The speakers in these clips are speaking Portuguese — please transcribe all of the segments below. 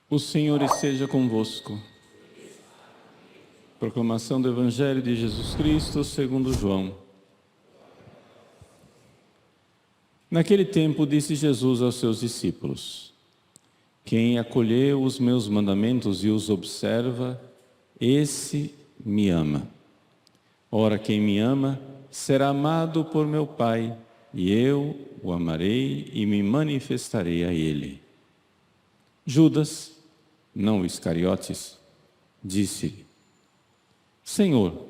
O Senhor esteja convosco. Proclamação do Evangelho de Jesus Cristo segundo João. Naquele tempo disse Jesus aos seus discípulos: quem acolheu os meus mandamentos e os observa, esse me ama. Ora, quem me ama será amado por meu Pai, e eu o amarei e me manifestarei a ele. Judas, não o Iscariotes, disse-lhe: Senhor,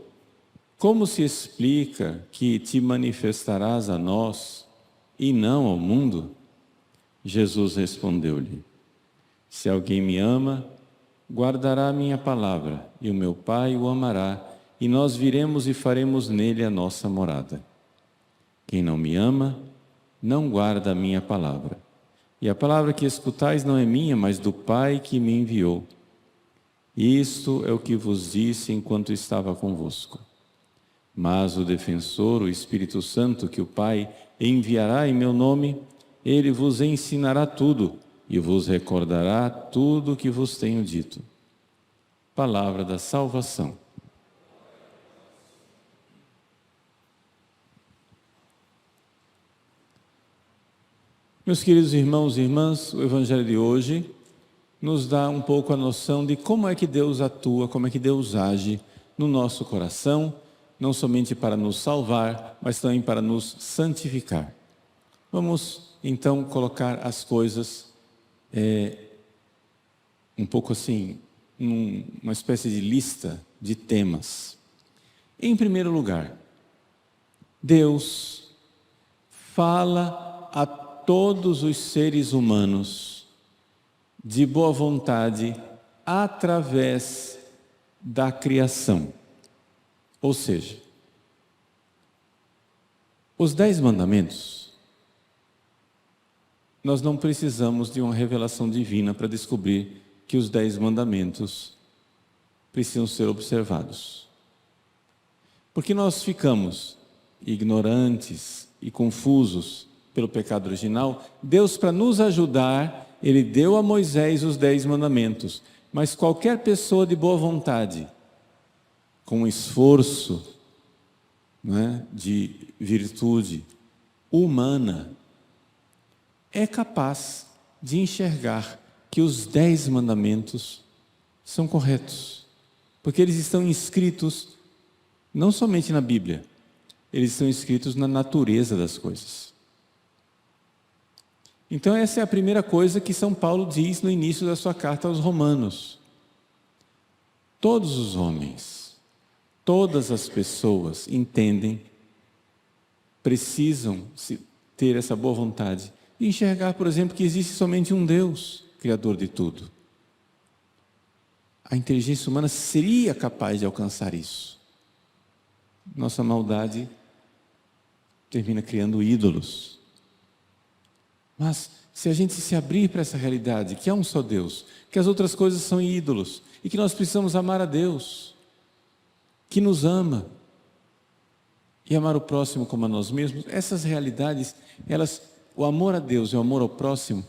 como se explica que te manifestarás a nós e não ao mundo? Jesus respondeu-lhe: se alguém me ama, guardará a minha palavra, e o meu Pai o amará, e nós viremos e faremos nele a nossa morada. Quem não me ama, não guarda a minha palavra. E a palavra que escutais não é minha, mas do Pai que me enviou. Isto é o que vos disse enquanto estava convosco. Mas o defensor, o Espírito Santo, que o Pai enviará em meu nome, ele vos ensinará tudo e vos recordará tudo o que vos tenho dito. Palavra da salvação. Meus queridos irmãos e irmãs, o Evangelho de hoje nos dá um pouco a noção de como é que Deus atua, como é que Deus age no nosso coração, não somente para nos salvar, mas também para nos santificar. Vamos então colocar as coisas um pouco assim, uma espécie de lista de temas. Em primeiro lugar, Deus fala a todos os seres humanos de boa vontade através da criação. Ou seja, os 10 mandamentos, nós não precisamos de uma revelação divina para descobrir que os 10 mandamentos precisam ser observados. Porque nós ficamos ignorantes e confusos pelo pecado original. Deus, para nos ajudar, Ele deu a Moisés os 10 mandamentos. Mas qualquer pessoa de boa vontade, com esforço, de virtude humana, é capaz de enxergar que os 10 mandamentos são corretos. Porque eles estão inscritos não somente na Bíblia, eles estão inscritos na natureza das coisas. Então essa é a primeira coisa que São Paulo diz no início da sua carta aos Romanos. Todos os homens, todas as pessoas entendem, precisam ter essa boa vontade de enxergar, por exemplo, que existe somente um Deus, Criador de tudo. A inteligência humana seria capaz de alcançar isso. Nossa maldade termina criando ídolos. Mas se a gente se abrir para essa realidade, que há um só Deus, que as outras coisas são ídolos, e que nós precisamos amar a Deus, que nos ama, e amar o próximo como a nós mesmos, essas realidades, o amor a Deus e o amor ao próximo,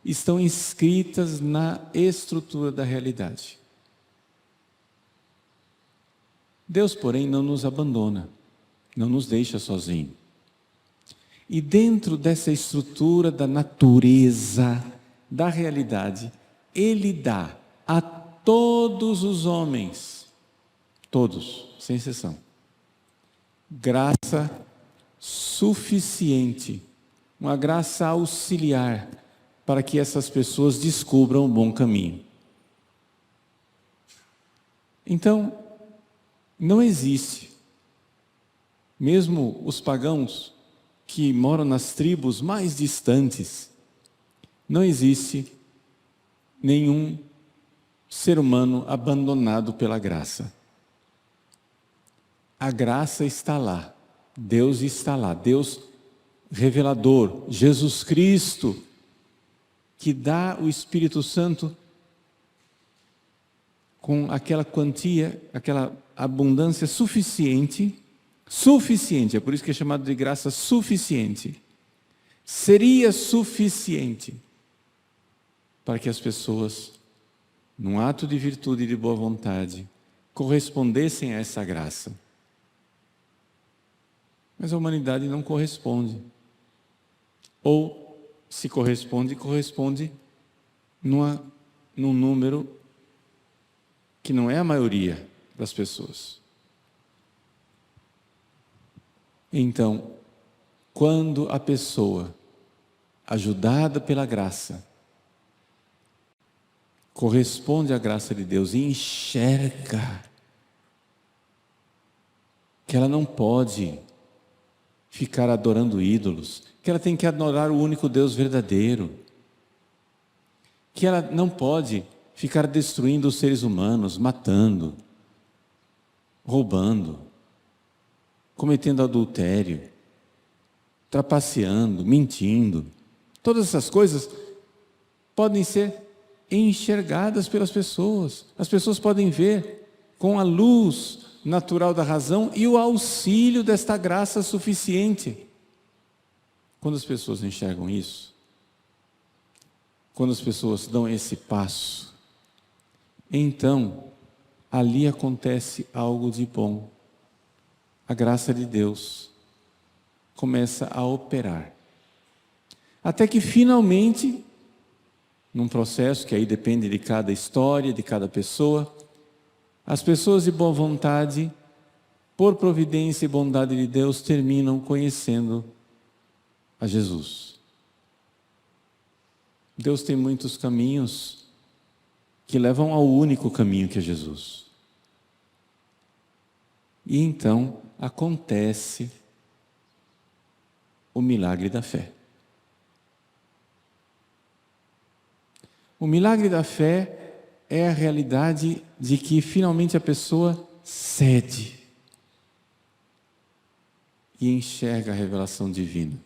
estão inscritas na estrutura da realidade. Deus, porém, não nos abandona, não nos deixa sozinhos. E dentro dessa estrutura da natureza, da realidade, Ele dá a todos os homens, todos, sem exceção, graça suficiente, uma graça auxiliar, para que essas pessoas descubram o bom caminho. Então, não existe, mesmo os pagãos que moram nas tribos mais distantes, não existe nenhum ser humano abandonado pela graça. A graça está lá, Deus está lá, Deus revelador, Jesus Cristo, que dá o Espírito Santo com aquela quantia, aquela abundância suficiente, é por isso que é chamado de graça suficiente. Seria suficiente para que as pessoas, num ato de virtude e de boa vontade, correspondessem a essa graça. Mas a humanidade não corresponde. Ou, se corresponde num número que não é a maioria das pessoas. Então, quando a pessoa, ajudada pela graça, corresponde à graça de Deus e enxerga que ela não pode ficar adorando ídolos, que ela tem que adorar o único Deus verdadeiro, que ela não pode ficar destruindo os seres humanos, matando, roubando, cometendo adultério, trapaceando, mentindo. Todas essas coisas podem ser enxergadas pelas pessoas. As pessoas podem ver com a luz natural da razão e o auxílio desta graça suficiente. Quando as pessoas enxergam isso, quando as pessoas dão esse passo, então ali acontece algo de bom. A graça de Deus começa a operar. Até que finalmente, num processo que aí depende de cada história, de cada pessoa, as pessoas de boa vontade, por providência e bondade de Deus, terminam conhecendo a Jesus. Deus tem muitos caminhos que levam ao único caminho que é Jesus. E então acontece o milagre da fé. O milagre da fé é a realidade de que finalmente a pessoa cede e enxerga a revelação divina.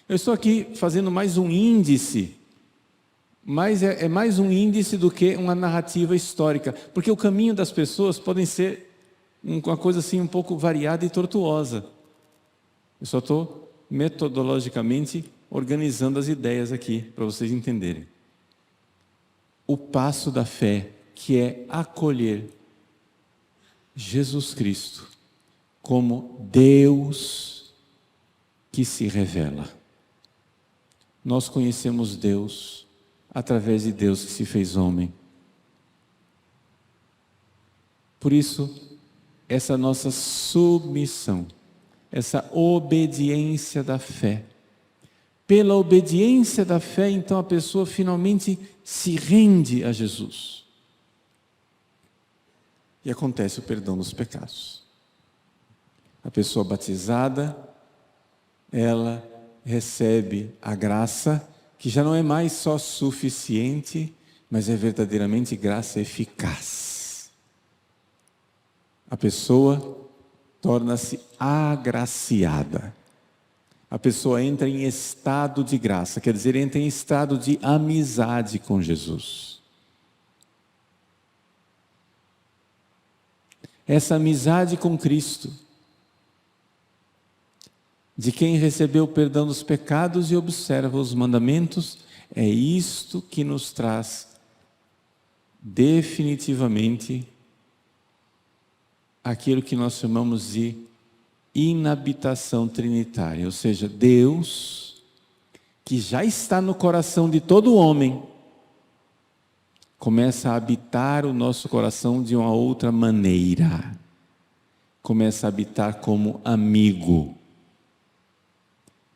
Eu estou aqui fazendo mais um índice, mas é mais um índice do que uma narrativa histórica, porque o caminho das pessoas podem ser uma coisa assim um pouco variada e tortuosa. Eu só estou metodologicamente organizando as ideias aqui para vocês entenderem. O passo da fé, que é acolher Jesus Cristo como Deus que se revela. Nós conhecemos Deus através de Deus que se fez homem. Por isso, essa nossa submissão, essa obediência da fé. Pela obediência da fé, então a pessoa finalmente se rende a Jesus. E acontece o perdão dos pecados. A pessoa batizada, ela recebe a graça, que já não é mais só suficiente, mas é verdadeiramente graça eficaz. A pessoa torna-se agraciada. A pessoa entra em estado de graça, quer dizer, entra em estado de amizade com Jesus. Essa amizade com Cristo, de quem recebeu o perdão dos pecados e observa os mandamentos, é isto que nos traz definitivamente aquilo que nós chamamos de inabitação trinitária, ou seja, Deus, que já está no coração de todo homem, começa a habitar o nosso coração de uma outra maneira, começa a habitar como amigo.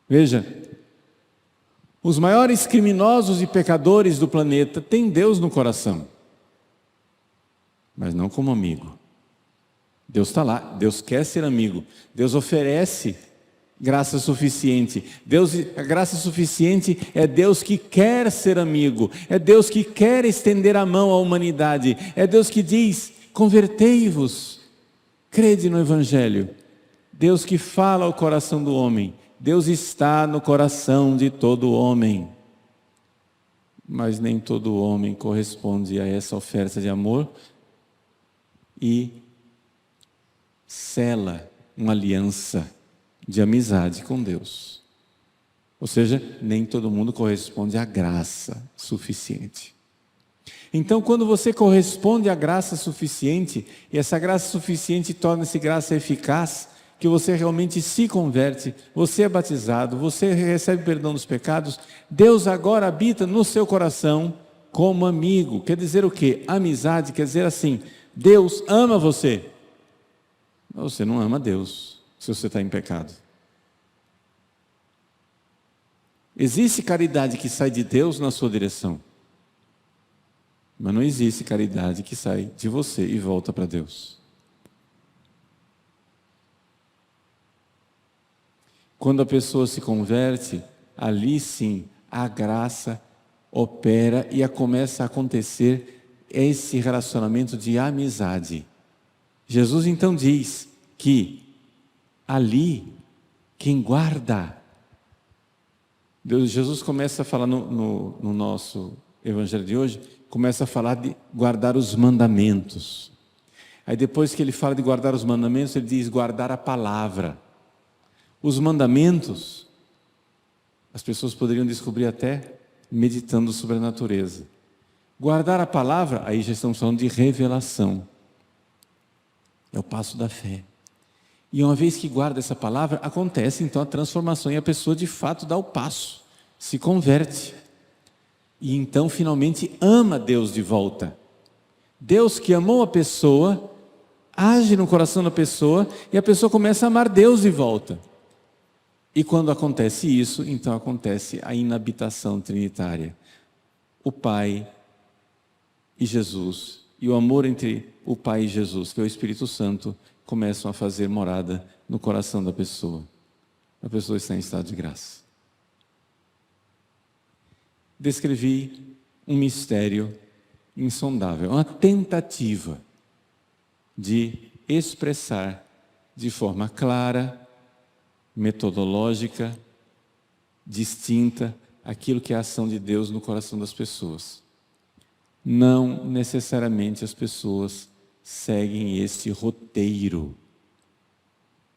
Veja, os maiores criminosos e pecadores do planeta têm Deus no coração, mas não como amigo. Deus está lá, Deus quer ser amigo, Deus oferece graça suficiente. A graça suficiente é Deus que quer ser amigo, é Deus que quer estender a mão à humanidade, é Deus que diz: convertei-vos, crede no Evangelho. Deus que fala ao coração do homem, Deus está no coração de todo homem. mas nem todo homem corresponde a essa oferta de amor e sela uma aliança de amizade com Deus. Ou seja, nem todo mundo corresponde à graça suficiente. Então, quando você corresponde à graça suficiente, e essa graça suficiente torna-se graça eficaz, que você realmente se converte, você é batizado, você recebe perdão dos pecados, Deus agora habita no seu coração como amigo. Quer dizer o quê? Amizade quer dizer assim, Deus ama você. Mas você não ama Deus, se você está em pecado. Existe caridade que sai de Deus na sua direção, mas não existe caridade que sai de você e volta para Deus. Quando a pessoa se converte, ali sim a graça opera e começa a acontecer esse relacionamento de amizade. Jesus então diz que ali quem guarda, Jesus começa a falar no nosso evangelho de hoje, começa a falar de guardar os mandamentos. Aí depois que ele fala de guardar os mandamentos, ele diz guardar a palavra. Os mandamentos, as pessoas poderiam descobrir até meditando sobre a natureza. Guardar a palavra, aí já estamos falando de revelação. É o passo da fé. E uma vez que guarda essa palavra, acontece então a transformação e a pessoa de fato dá o passo, se converte. E então finalmente ama Deus de volta. Deus que amou a pessoa, age no coração da pessoa e a pessoa começa a amar Deus de volta. E quando acontece isso, então acontece a inabitação trinitária. O Pai e Jesus, e o amor entre o Pai e Jesus, que é o Espírito Santo, começam a fazer morada no coração da pessoa. A pessoa está em estado de graça. Descrevi um mistério insondável, uma tentativa de expressar de forma clara, metodológica, distinta, aquilo que é a ação de Deus no coração das pessoas. Não necessariamente as pessoas seguem este roteiro.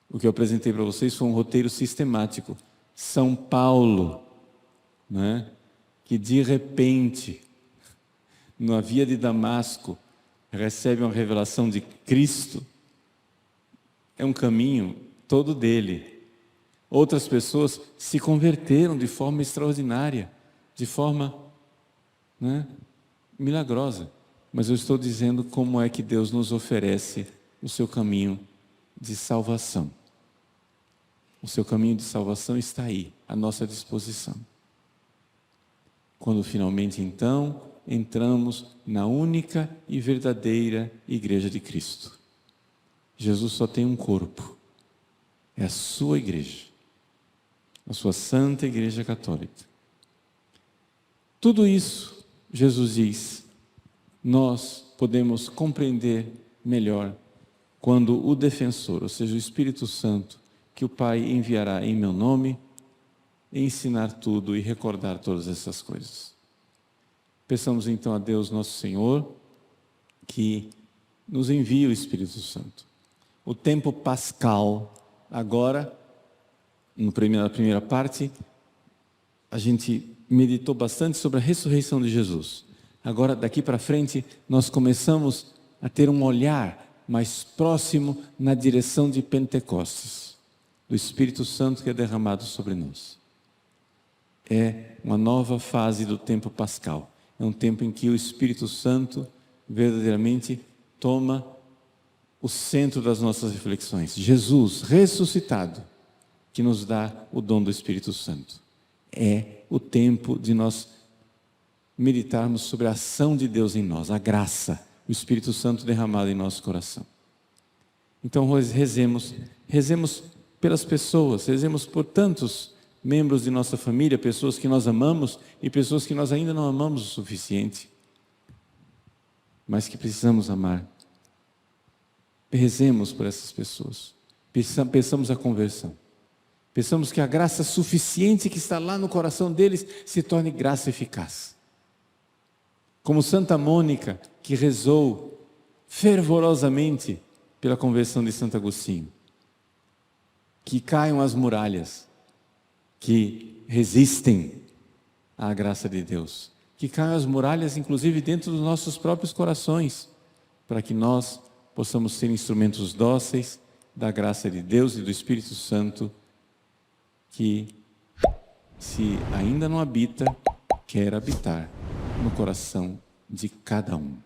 O que eu apresentei para vocês foi um roteiro sistemático. São Paulo, né, que de repente, na via de Damasco, recebe uma revelação de Cristo, é um caminho todo dele. Outras pessoas se converteram de forma extraordinária, de forma, né, milagrosa. Mas eu estou dizendo como é que Deus nos oferece o seu caminho de salvação. O seu caminho de salvação está aí, à nossa disposição. Quando finalmente então entramos na única e verdadeira Igreja de Cristo. Jesus só tem um corpo, é a sua igreja, a sua Santa Igreja Católica. Tudo isso, Jesus diz, nós podemos compreender melhor quando o defensor, ou seja, o Espírito Santo, que o Pai enviará em meu nome, ensinar tudo e recordar todas essas coisas. Peçamos então a Deus nosso Senhor que nos envie o Espírito Santo. O tempo pascal, agora, na primeira parte, a gente meditou bastante sobre a ressurreição de Jesus. Agora, daqui para frente, nós começamos a ter um olhar mais próximo na direção de Pentecostes, do Espírito Santo que é derramado sobre nós. É uma nova fase do tempo pascal. É um tempo em que o Espírito Santo verdadeiramente toma o centro das nossas reflexões. Jesus ressuscitado, que nos dá o dom do Espírito Santo. É o tempo de nós meditarmos sobre a ação de Deus em nós, a graça, o Espírito Santo derramado em nosso coração. Então rezemos pelas pessoas, rezemos por tantos membros de nossa família, pessoas que nós amamos e pessoas que nós ainda não amamos o suficiente, mas que precisamos amar. Rezemos por essas pessoas, peçamos a conversão, peçamos que a graça suficiente que está lá no coração deles se torne graça eficaz. Como Santa Mônica, que rezou fervorosamente pela conversão de Santo Agostinho. Que caiam as muralhas que resistem à graça de Deus. Que caiam as muralhas, inclusive, dentro dos nossos próprios corações, para que nós possamos ser instrumentos dóceis da graça de Deus e do Espírito Santo, que, se ainda não habita, quer habitar no coração de cada um.